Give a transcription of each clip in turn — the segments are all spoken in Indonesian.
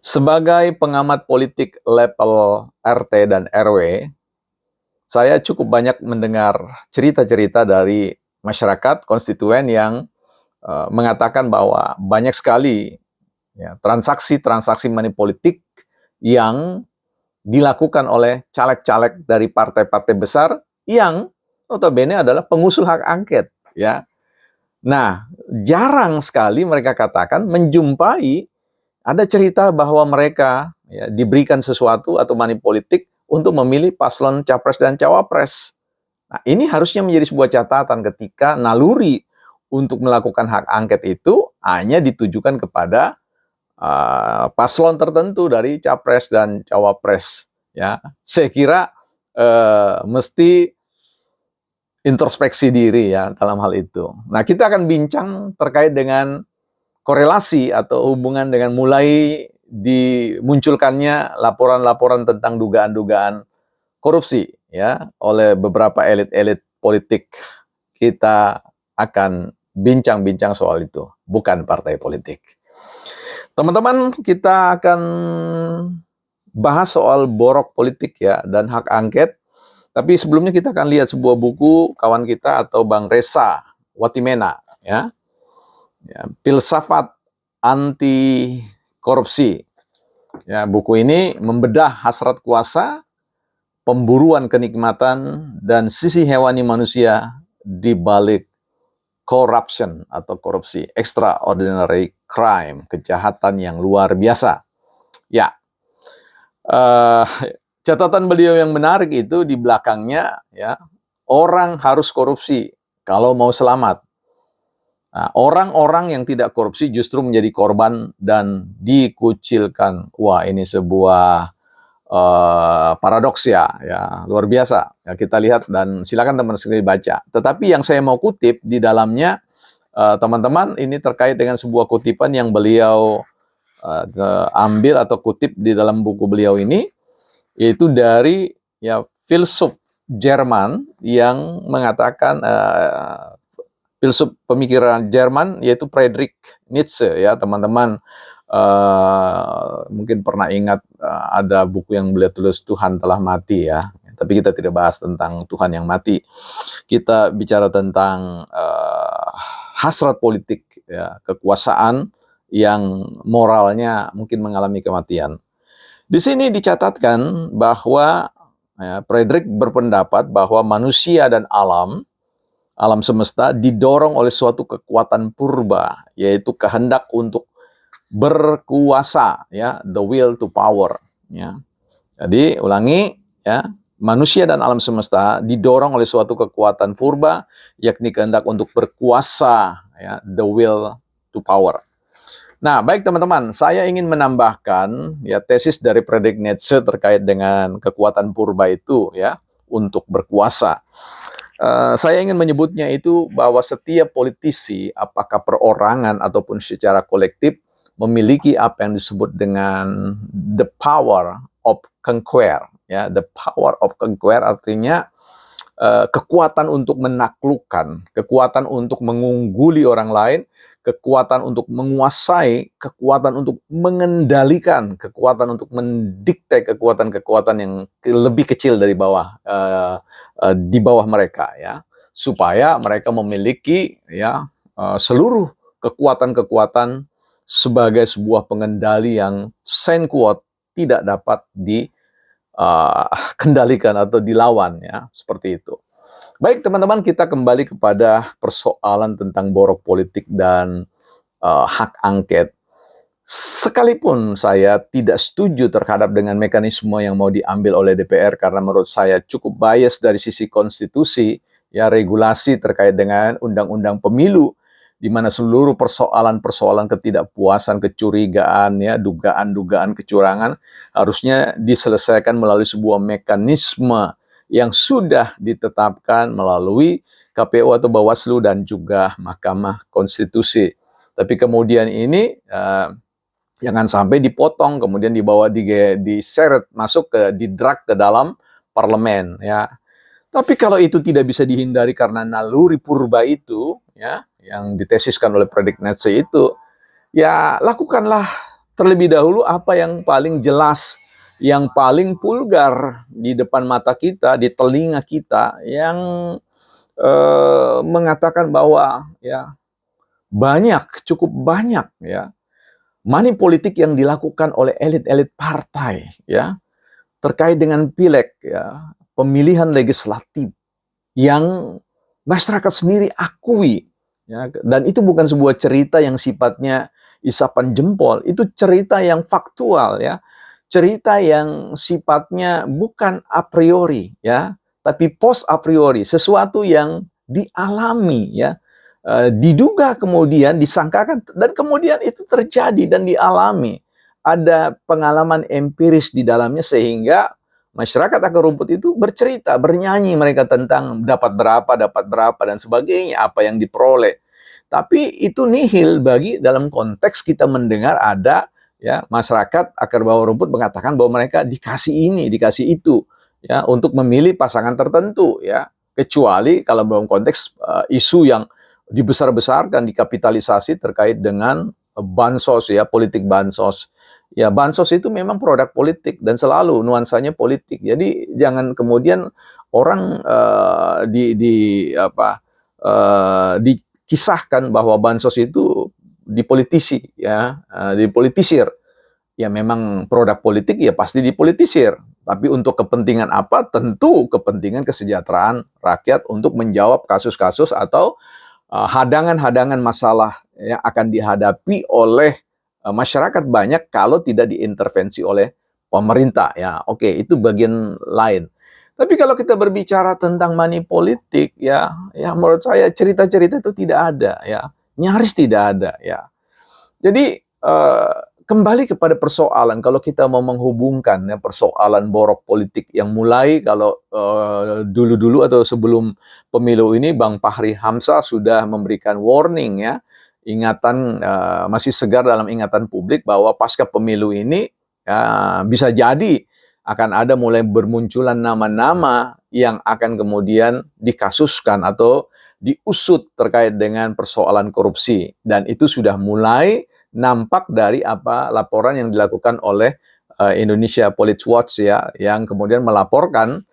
Sebagai pengamat politik level RT dan RW, saya cukup banyak mendengar cerita-cerita dari masyarakat konstituen yang mengatakan bahwa banyak sekali ya, transaksi-transaksi money politik yang dilakukan oleh caleg-caleg dari partai-partai besar yang notabene adalah pengusul hak angket. Ya, nah jarang sekali mereka katakan menjumpai ada cerita bahwa mereka ya, diberikan sesuatu atau money politik untuk memilih paslon capres dan cawapres. Nah, ini harusnya menjadi sebuah catatan ketika naluri untuk melakukan hak angket itu hanya ditujukan kepada paslon tertentu dari capres dan cawapres. Ya, saya kira mesti introspeksi diri ya dalam hal itu. Nah, kita akan bincang terkait dengan korelasi atau hubungan dengan mulai dimunculkannya laporan-laporan tentang dugaan-dugaan korupsi ya oleh beberapa elit-elit politik. Kita akan bincang-bincang soal itu, bukan partai politik. Teman-teman, kita akan bahas soal borok politik ya dan hak angket. Tapi sebelumnya kita akan lihat sebuah buku kawan kita atau Bang Resa Watimena ya. Filsafat anti korupsi. Ya, buku ini membedah hasrat kuasa, pemburuan kenikmatan, dan sisi hewani manusia di balik corruption atau korupsi, extraordinary crime, kejahatan yang luar biasa. Ya, catatan beliau yang menarik itu di belakangnya, ya, orang harus korupsi kalau mau selamat. Nah, orang-orang yang tidak korupsi justru menjadi korban dan dikucilkan. Wah, ini sebuah paradoks ya, luar biasa. Ya, kita lihat dan silakan teman-teman sendiri baca. Tetapi yang saya mau kutip di dalamnya, teman-teman, ini terkait dengan sebuah kutipan yang beliau ambil atau kutip di dalam buku beliau ini, yaitu dari ya filsuf Jerman yang mengatakan filsuf pemikiran Jerman yaitu Friedrich Nietzsche ya teman-teman mungkin pernah ingat ada buku yang beliau tulis Tuhan telah mati ya, tapi kita tidak bahas tentang Tuhan yang mati, kita bicara tentang hasrat politik ya, kekuasaan yang moralnya mungkin mengalami kematian. Di sini dicatatkan bahwa ya, Friedrich berpendapat bahwa manusia dan alam semesta didorong oleh suatu kekuatan purba, yaitu kehendak untuk berkuasa, ya, the will to power. Ya. Jadi ulangi, ya, manusia dan alam semesta didorong oleh suatu kekuatan purba, yakni kehendak untuk berkuasa, ya, the will to power. Nah, baik teman-teman, saya ingin menambahkan ya tesis dari Friedrich Nietzsche terkait dengan kekuatan purba itu ya untuk berkuasa. Saya ingin menyebutnya itu bahwa setiap politisi, apakah perorangan ataupun secara kolektif, memiliki apa yang disebut dengan the power of conquer. Ya, the power of conquer artinya kekuatan untuk menaklukkan, kekuatan untuk mengungguli orang lain, kekuatan untuk menguasai, kekuatan untuk mengendalikan, kekuatan untuk mendikte kekuatan-kekuatan yang lebih kecil dari bawah, di bawah mereka, ya, supaya mereka memiliki ya seluruh kekuatan-kekuatan sebagai sebuah pengendali yang sen kuat tidak dapat kendalikan atau dilawan ya, seperti itu. Baik teman-teman, kita kembali kepada persoalan tentang borok politik dan hak angket. Sekalipun saya tidak setuju terhadap dengan mekanisme yang mau diambil oleh DPR karena menurut saya cukup bias dari sisi konstitusi, ya, regulasi terkait dengan undang-undang pemilu, di mana seluruh persoalan-persoalan ketidakpuasan, kecurigaan, ya, dugaan-dugaan kecurangan harusnya diselesaikan melalui sebuah mekanisme yang sudah ditetapkan melalui KPU atau Bawaslu dan juga Mahkamah Konstitusi. Tapi kemudian ini jangan sampai dipotong, kemudian dibawa diseret masuk didrag ke dalam parlemen, ya. Tapi kalau itu tidak bisa dihindari karena naluri purba itu, ya, yang ditesiskan oleh Friedrich Nietzsche itu, ya lakukanlah terlebih dahulu apa yang paling jelas, yang paling vulgar di depan mata kita, di telinga kita, yang mengatakan bahwa ya cukup banyak ya money politik yang dilakukan oleh elit-elit partai ya terkait dengan pileg ya, pemilihan legislatif yang masyarakat sendiri akui ya, dan itu bukan sebuah cerita yang sifatnya isapan jempol, itu cerita yang faktual ya, cerita yang sifatnya bukan a priori ya, tapi post a priori, sesuatu yang dialami ya, diduga kemudian disangkakan dan kemudian itu terjadi dan dialami. Ada pengalaman empiris di dalamnya sehingga masyarakat akar rumput itu bercerita, bernyanyi mereka tentang dapat berapa dan sebagainya, apa yang diperoleh. Tapi itu nihil bagi dalam konteks kita mendengar ada ya masyarakat akar bawah rumput mengatakan bahwa mereka dikasih ini, dikasih itu ya untuk memilih pasangan tertentu ya. Kecuali kalau dalam konteks isu yang dibesar-besarkan, dikapitalisasi terkait dengan bansos ya, politik bansos. Ya, bansos itu memang produk politik dan selalu nuansanya politik. Jadi jangan kemudian orang dikisahkan bahwa bansos itu dipolitisi ya, dipolitisir. Ya memang produk politik ya pasti dipolitisir. Tapi untuk kepentingan apa? Tentu kepentingan kesejahteraan rakyat untuk menjawab kasus-kasus atau hadangan-hadangan masalah yang akan dihadapi oleh masyarakat banyak kalau tidak diintervensi oleh pemerintah ya. Oke, itu bagian lain. Tapi kalau kita berbicara tentang money politik ya menurut saya cerita-cerita itu tidak ada ya. Nyaris tidak ada ya. Jadi kembali kepada persoalan, kalau kita mau menghubungkan ya, persoalan borok politik yang mulai kalau dulu-dulu atau sebelum pemilu ini Bang Fahri Hamzah sudah memberikan warning ya, ingatan masih segar dalam ingatan publik bahwa pasca pemilu ini bisa jadi akan ada mulai bermunculan nama-nama yang akan kemudian dikasuskan atau diusut terkait dengan persoalan korupsi, dan itu sudah mulai nampak dari apa laporan yang dilakukan oleh Indonesia Police Watch ya, yang kemudian melaporkan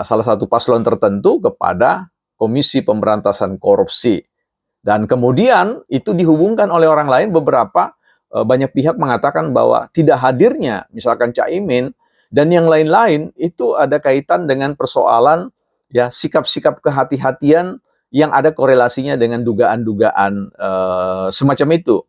salah satu paslon tertentu kepada Komisi Pemberantasan Korupsi. Dan kemudian itu dihubungkan oleh orang lain, beberapa banyak pihak mengatakan bahwa tidak hadirnya misalkan Caimin dan yang lain-lain itu ada kaitan dengan persoalan ya sikap-sikap kehati-hatian yang ada korelasinya dengan dugaan-dugaan semacam itu.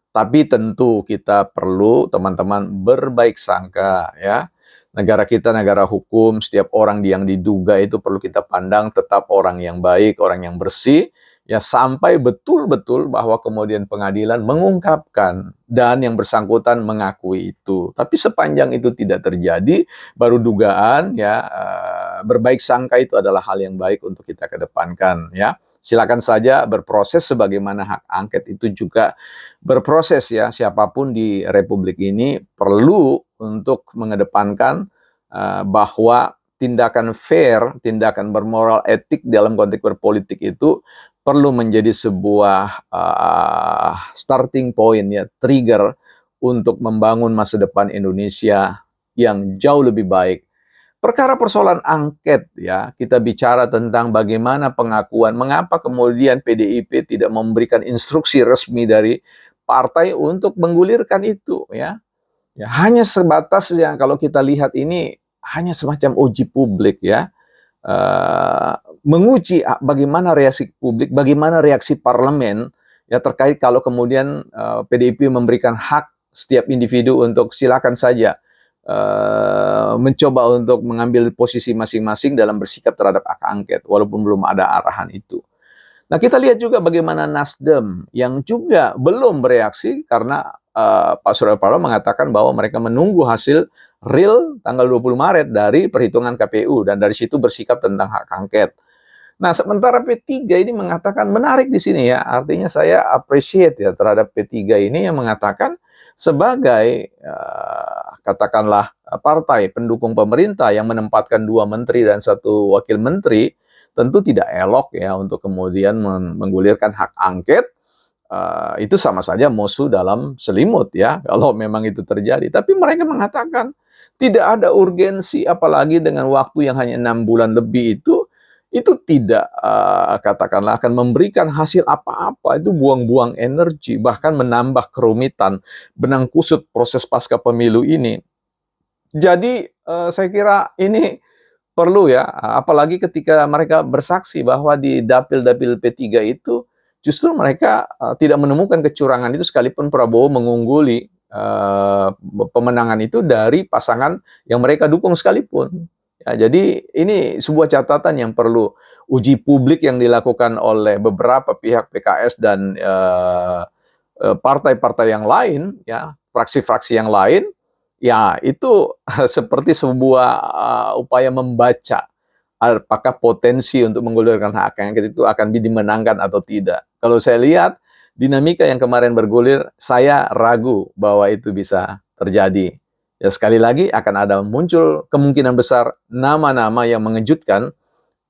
Tapi tentu kita perlu teman-teman berbaik sangka ya. Negara kita negara hukum, setiap orang yang diduga itu perlu kita pandang tetap orang yang baik, orang yang bersih ya, sampai betul-betul bahwa kemudian pengadilan mengungkapkan dan yang bersangkutan mengakui itu. Tapi sepanjang itu tidak terjadi, baru dugaan ya, berbaik sangka itu adalah hal yang baik untuk kita kedepankan ya. Silakan saja berproses sebagaimana hak angket itu juga berproses ya. Siapapun di Republik ini perlu untuk mengedepankan bahwa tindakan fair, tindakan bermoral etik dalam konteks berpolitik itu perlu menjadi sebuah starting point ya, trigger untuk membangun masa depan Indonesia yang jauh lebih baik. Perkara persoalan angket ya, kita bicara tentang bagaimana pengakuan, mengapa kemudian PDIP tidak memberikan instruksi resmi dari partai untuk menggulirkan itu ya. Ya hanya sebatas yang kalau kita lihat ini hanya semacam uji publik ya. Menguji bagaimana reaksi publik, bagaimana reaksi parlemen ya terkait kalau kemudian PDIP memberikan hak setiap individu untuk silakan saja mencoba untuk mengambil posisi masing-masing dalam bersikap terhadap hak angket walaupun belum ada arahan itu. Nah, kita lihat juga bagaimana Nasdem yang juga belum bereaksi karena Pak Surya Paloh mengatakan bahwa mereka menunggu hasil real tanggal 20 Maret dari perhitungan KPU dan dari situ bersikap tentang hak angket. Nah, sementara P3 ini mengatakan menarik di sini ya, artinya saya appreciate ya terhadap P3 ini yang mengatakan sebagai katakanlah partai pendukung pemerintah yang menempatkan 2 menteri dan 1 wakil menteri, tentu tidak elok ya untuk kemudian menggulirkan hak angket itu sama saja musuh dalam selimut ya, kalau memang itu terjadi. Tapi mereka mengatakan tidak ada urgensi, apalagi dengan waktu yang hanya 6 bulan lebih itu tidak katakanlah akan memberikan hasil apa-apa. Itu buang-buang energi, bahkan menambah kerumitan, benang kusut proses pasca pemilu ini. Jadi saya kira ini perlu ya, apalagi ketika mereka bersaksi bahwa di dapil-dapil P3 itu justru mereka tidak menemukan kecurangan itu sekalipun Prabowo mengungguli pemenangan itu dari pasangan yang mereka dukung sekalipun. Ya, jadi ini sebuah catatan yang perlu uji publik yang dilakukan oleh beberapa pihak PKS dan partai-partai yang lain, ya fraksi-fraksi yang lain. Ya, itu seperti sebuah upaya membaca apakah potensi untuk menggulirkan hak angket itu akan dimenangkan atau tidak. Kalau saya lihat dinamika yang kemarin bergulir, saya ragu bahwa itu bisa terjadi. Ya, sekali lagi akan ada muncul kemungkinan besar nama-nama yang mengejutkan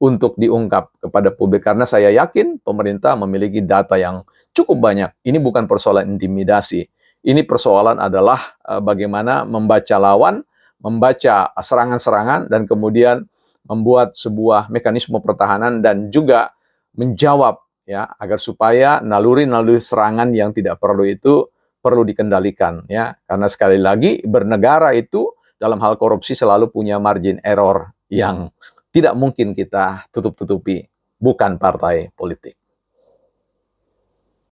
untuk diungkap kepada publik, karena saya yakin pemerintah memiliki data yang cukup banyak. Ini bukan persoalan intimidasi. Ini persoalan adalah bagaimana membaca lawan, membaca serangan-serangan, dan kemudian membuat sebuah mekanisme pertahanan dan juga menjawab ya, agar supaya naluri-naluri serangan yang tidak perlu itu perlu dikendalikan ya. Karena sekali lagi bernegara itu dalam hal korupsi selalu punya margin error yang tidak mungkin kita tutup-tutupi, bukan partai politik.